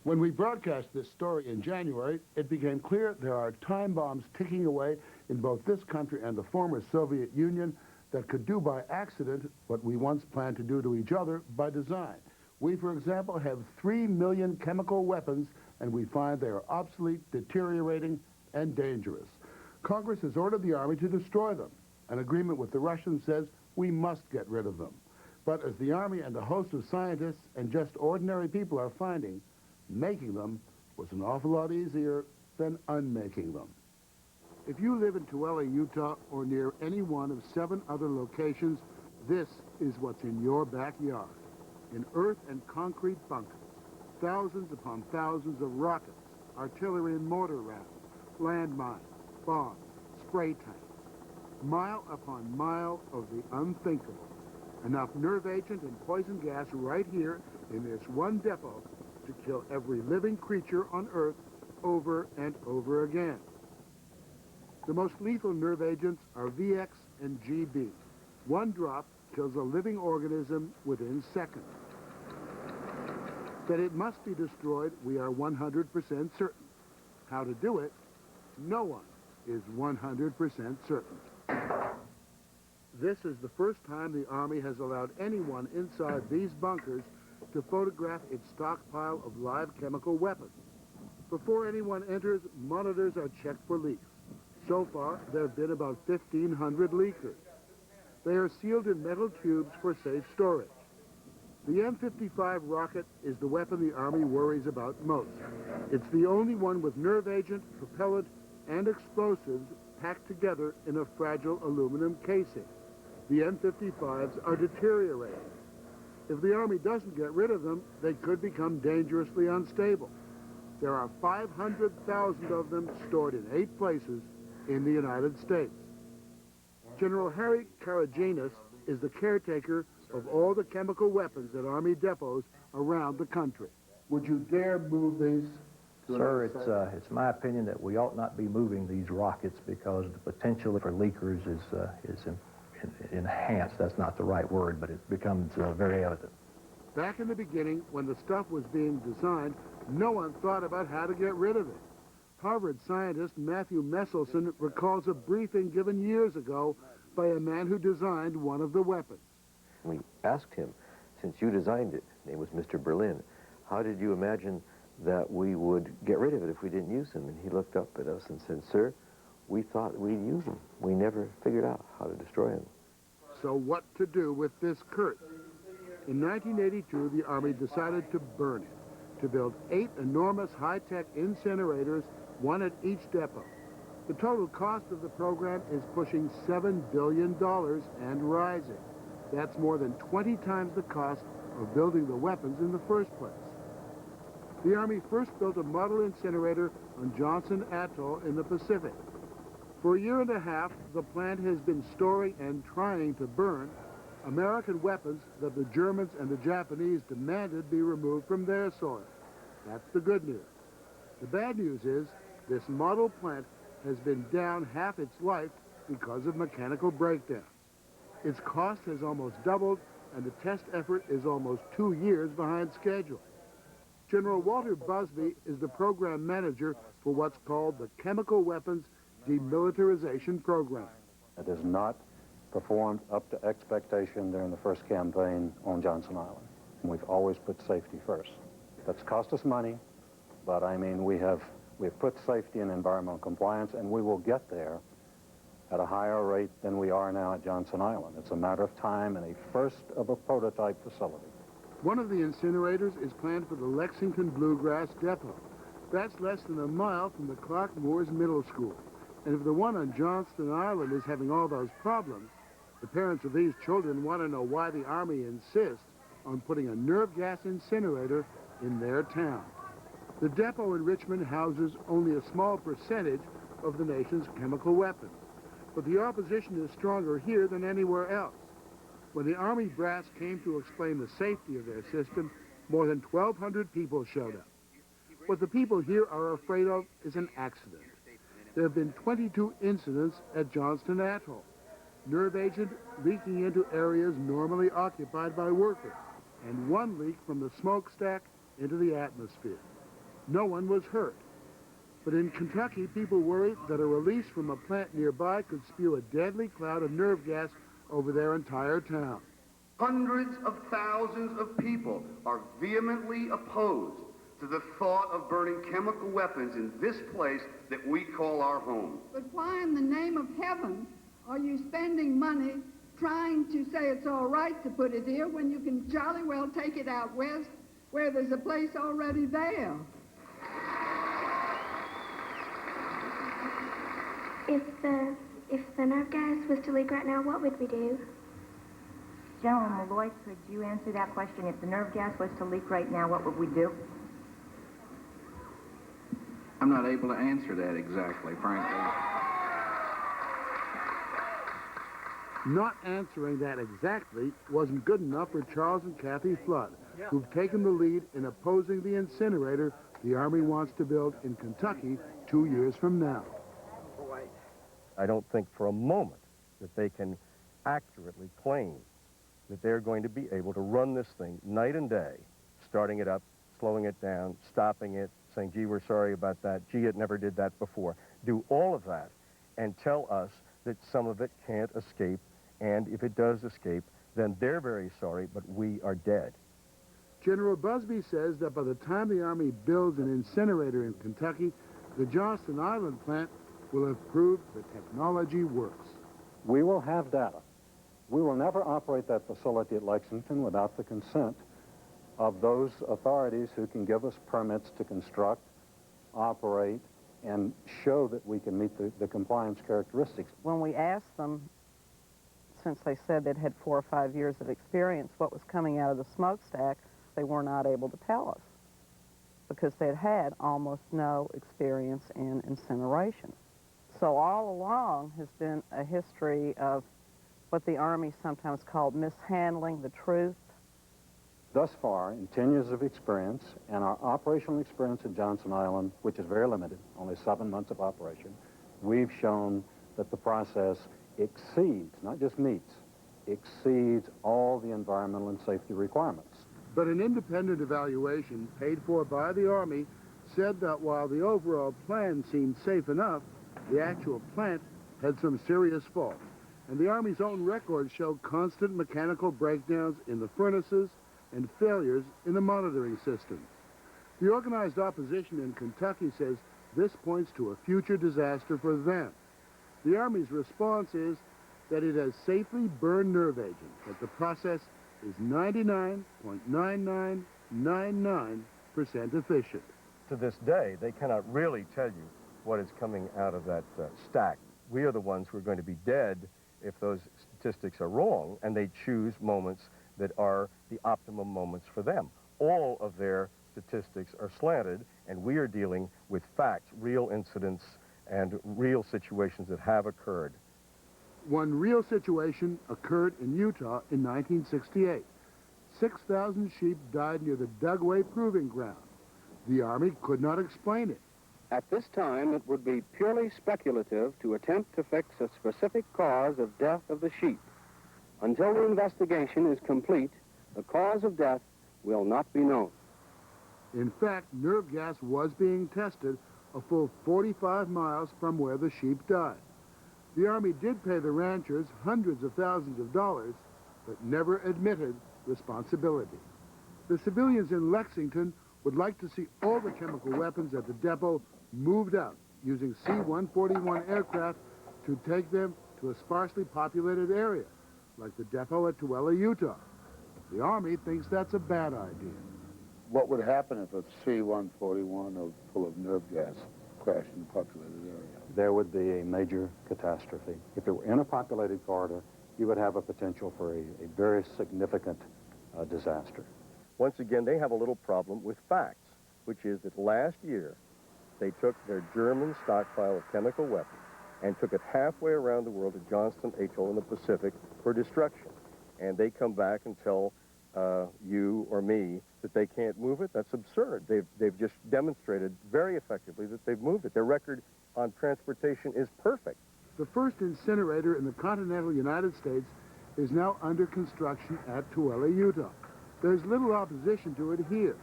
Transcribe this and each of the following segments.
When we broadcast this story in January, it became clear there are time bombs ticking away in both this country and the former Soviet Union that could do by accident what we once planned to do to each other by design. We, for example, have 3 million chemical weapons, and we find they are obsolete, deteriorating, and dangerous. Congress has ordered the Army to destroy them. An agreement with the Russians says we must get rid of them. But as the Army and a host of scientists and just ordinary people are finding, making them was an awful lot easier than unmaking them. If you live in Tooele, Utah, or near any one of 7 other locations, this is what's in your backyard. In earth and concrete bunkers, thousands upon thousands of rockets, artillery and mortar rounds, landmines, bombs, spray tanks, mile upon mile of the unthinkable. Enough nerve agent and poison gas right here in this one depot to kill every living creature on Earth over and over again. The most lethal nerve agents are VX and GB. One drop kills a living organism within seconds. That it must be destroyed, we are 100% certain. How to do it, no one is 100% certain. This is the first time the Army has allowed anyone inside these bunkers to photograph its stockpile of live chemical weapons. Before anyone enters, monitors are checked for leaks. So far, there have been about 1,500 leakers. They are sealed in metal tubes for safe storage. The M55 rocket is the weapon the Army worries about most. It's the only one with nerve agent, propellant, and explosives packed together in a fragile aluminum casing. The M55s are deteriorating. If the Army doesn't get rid of them, they could become dangerously unstable. There are 500,000 of them stored in 8 places in the United States. General Harry Karagianis is the caretaker of all the chemical weapons at Army depots around the country. Would you dare move these? Sir, it's my opinion that we ought not be moving these rockets because the potential for leakers is enhanced. That's not the right word, but it becomes very evident. Back in the beginning, when the stuff was being designed, no one thought about how to get rid of it. Harvard scientist Matthew Meselson recalls a briefing given years ago by a man who designed one of the weapons. We asked him, since you designed it, his name was Mr. Berlin, how did you imagine that we would get rid of it if we didn't use them? And he looked up at us and said, sir, we thought we'd use them. We never figured out how to destroy them. So what to do with this curse? In 1982, the Army decided to burn it, to build 8 enormous high-tech incinerators, one at each depot. The total cost of the program is pushing $7 billion and rising. That's more than 20 times the cost of building the weapons in the first place. The Army first built a model incinerator on Johnson Atoll in the Pacific. For a year and a half, the plant has been storing and trying to burn American weapons that the Germans and the Japanese demanded be removed from their soil. That's the good news. The bad news is this model plant has been down half its life because of mechanical breakdowns. Its cost has almost doubled, and the test effort is almost 2 years behind schedule. General Walter Busby is the program manager for what's called the Chemical Weapons Demilitarization Program. It has not performed up to expectation during the first campaign on Johnson Island. We've always put safety first. That's cost us money, but I mean, we've put safety and environmental compliance, and we will get there at a higher rate than we are now at Johnson Island. It's a matter of time and a first of a prototype facility. One of the incinerators is planned for the Lexington Bluegrass Depot. That's less than a mile from the Clark Moores Middle School. And if the one on Johnston Island is having all those problems, the parents of these children want to know why the Army insists on putting a nerve gas incinerator in their town. The depot in Richmond houses only a small percentage of the nation's chemical weapons, but the opposition is stronger here than anywhere else. When the Army brass came to explain the safety of their system, more than 1,200 people showed up. What the people here are afraid of is an accident. There have been 22 incidents at Johnston Atoll. Nerve agent leaking into areas normally occupied by workers, and one leak from the smokestack into the atmosphere. No one was hurt. But in Kentucky, people worried that a release from a plant nearby could spew a deadly cloud of nerve gas over their entire town. Hundreds of thousands of people are vehemently opposed to the thought of burning chemical weapons in this place that we call our home. But why in the name of heaven are you spending money trying to say it's all right to put it here when you can jolly well take it out west where there's a place already there? If the nerve gas was to leak right now, what would we do? General Malloy, could you answer that question? If the nerve gas was to leak right now, what would we do? I'm not able to answer that exactly, frankly. Not answering that exactly wasn't good enough for Charles and Kathy Flood, who've taken the lead in opposing the incinerator the Army wants to build in Kentucky 2 years from now. I don't think for a moment that they can accurately claim that they're going to be able to run this thing night and day, starting it up, slowing it down, stopping it, saying, gee, we're sorry about that, gee, it never did that before. Do all of that and tell us that some of it can't escape, and if it does escape, then they're very sorry, but we are dead. General Busby says that by the time the Army builds an incinerator in Kentucky, the Johnston Island plant will have proved the technology works. We will have data. We will never operate that facility at Lexington without the consent of those authorities who can give us permits to construct, operate, and show that we can meet the compliance characteristics. When we asked them, since they said they'd had 4 or 5 years of experience, what was coming out of the smokestack, they were not able to tell us because they'd had almost no experience in incineration. So all along has been a history of what the Army sometimes called mishandling the truth. Thus far, in 10 years of experience, and our operational experience at Johnston Island, which is very limited, only 7 months of operation, we've shown that the process exceeds, not just meets, exceeds all the environmental and safety requirements. But an independent evaluation paid for by the Army said that while the overall plan seemed safe enough, the actual plant had some serious faults. And the Army's own records showed constant mechanical breakdowns in the furnaces and failures in the monitoring system. The organized opposition in Kentucky says this points to a future disaster for them. The Army's response is that it has safely burned nerve agent, that the process is 99.9999% efficient. To this day, they cannot really tell you what is coming out of that stack. We are the ones who are going to be dead if those statistics are wrong, and they choose moments that are the optimum moments for them. All of their statistics are slanted, and we are dealing with facts, real incidents, and real situations that have occurred. One real situation occurred in Utah in 1968. 6,000 sheep died near the Dugway Proving Ground. The Army could not explain it. At this time, it would be purely speculative to attempt to fix a specific cause of death of the sheep. Until the investigation is complete, the cause of death will not be known. In fact, nerve gas was being tested a full 45 miles from where the sheep died. The Army did pay the ranchers hundreds of thousands of dollars, but never admitted responsibility. The civilians in Lexington would like to see all the chemical weapons at the depot moved out using C-141 aircraft to take them to a sparsely populated area, like the depot at Tooele, Utah. The Army thinks that's a bad idea. What would happen if a C-141 full of nerve gas crashed in a populated area? There would be a major catastrophe. If it were in a populated corridor, you would have a potential for a very significant disaster. Once again, they have a little problem with facts, which is that last year they took their German stockpile of chemical weapons and took it halfway around the world to Johnston Atoll in the Pacific for destruction. And they come back and tell you or me that they can't move it. That's absurd. They've just demonstrated very effectively that they've moved it. Their record on transportation is perfect. The first incinerator in the continental United States is now under construction at Tooele, Utah. There's little opposition to it here.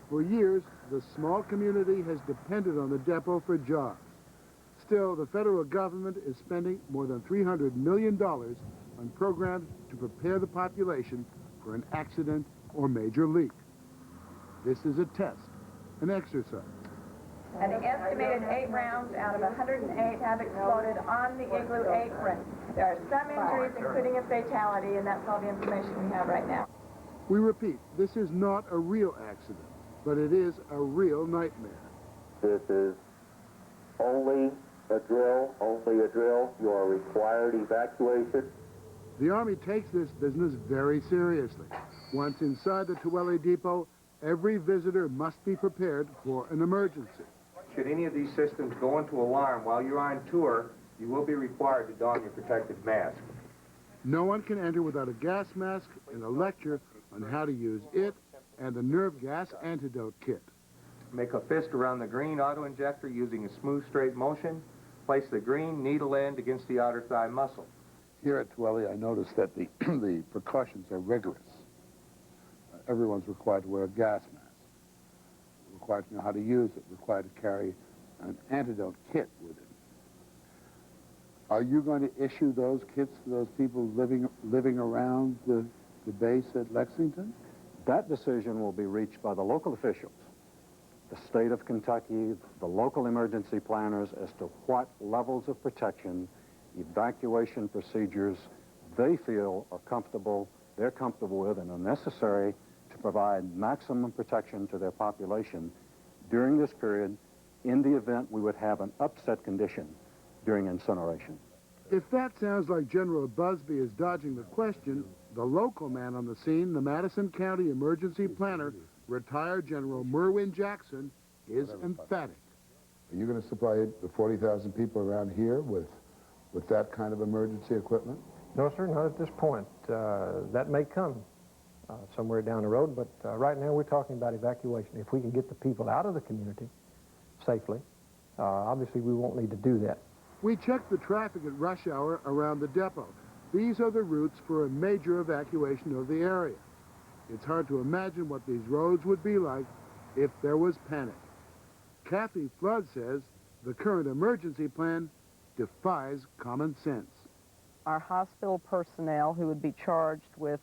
For years, the small community has depended on the depot for jobs. Still, the federal government is spending more than $300 million on programs to prepare the population for an accident or major leak. This is a test, an exercise. And the estimated 8 rounds out of 108 have exploded on the Igloo apron. There are some injuries, including a fatality, and that's all the information we have right now. We repeat, this is not a real accident, but it is a real nightmare. This is only a drill, You are required evacuation. The Army takes this business very seriously. Once inside the Tooele Depot, every visitor must be prepared for an emergency. Should any of these systems go into alarm while you're on tour, you will be required to don your protective mask. No one can enter without a gas mask and a lecture on how to use it and the nerve gas antidote kit. Make a fist around the green auto-injector using a smooth, straight motion. Place the green needle end against the outer thigh muscle. Here at Tooele, I noticed that the, the precautions are rigorous. Everyone's required to wear a gas mask, required to know how to use it, required to carry an antidote kit with it. Are you going to issue those kits to those people living around the base at Lexington? That decision will be reached by the local officials, the state of Kentucky, the local emergency planners, as to what levels of protection, evacuation procedures they feel are comfortable, they're comfortable with and are necessary to provide maximum protection to their population during this period in the event we would have an upset condition during incineration. If that sounds like General Busby is dodging the question, the local man on the scene, the Madison County Emergency Planner, retired General Merwin Jackson, is emphatic. Are you going to supply the 40,000 people around here with that kind of emergency equipment? No, sir, not at this point. That may come somewhere down the road, but right now we're talking about evacuation. If we can get the people out of the community safely, obviously we won't need to do that. We checked the traffic at rush hour around the depot. These are the routes for a major evacuation of the area. It's hard to imagine what these roads would be like if there was panic. Kathy Flood says the current emergency plan defies common sense. Our hospital personnel who would be charged with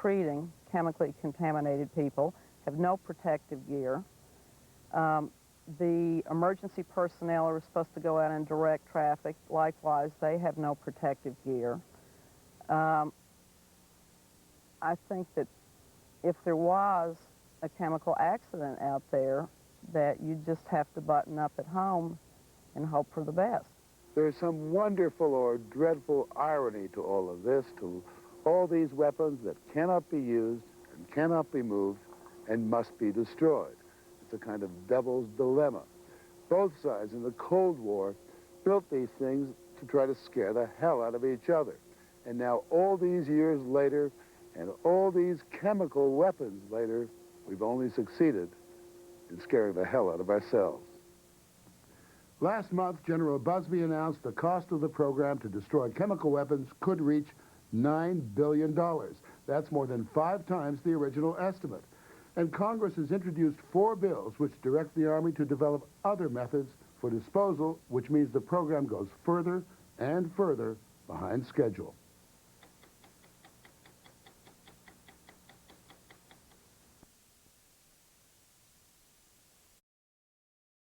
treating chemically contaminated people have no protective gear. The emergency personnel are supposed to go out and direct traffic. Likewise, they have no protective gear. I think that if there was a chemical accident out there, that you just have to button up at home and hope for the best. There's some wonderful or dreadful irony to all of this, to all these weapons that cannot be used and cannot be moved and must be destroyed. It's a kind of devil's dilemma. Both sides in the Cold War built these things to try to scare the hell out of each other. And now all these years later and all these chemical weapons later, we've only succeeded in scaring the hell out of ourselves. Last month, General Busby announced the cost of the program to destroy chemical weapons could reach $9 billion. That's more than 5 times the original estimate. And Congress has introduced 4 bills which direct the Army to develop other methods for disposal, which means the program goes further and further behind schedule.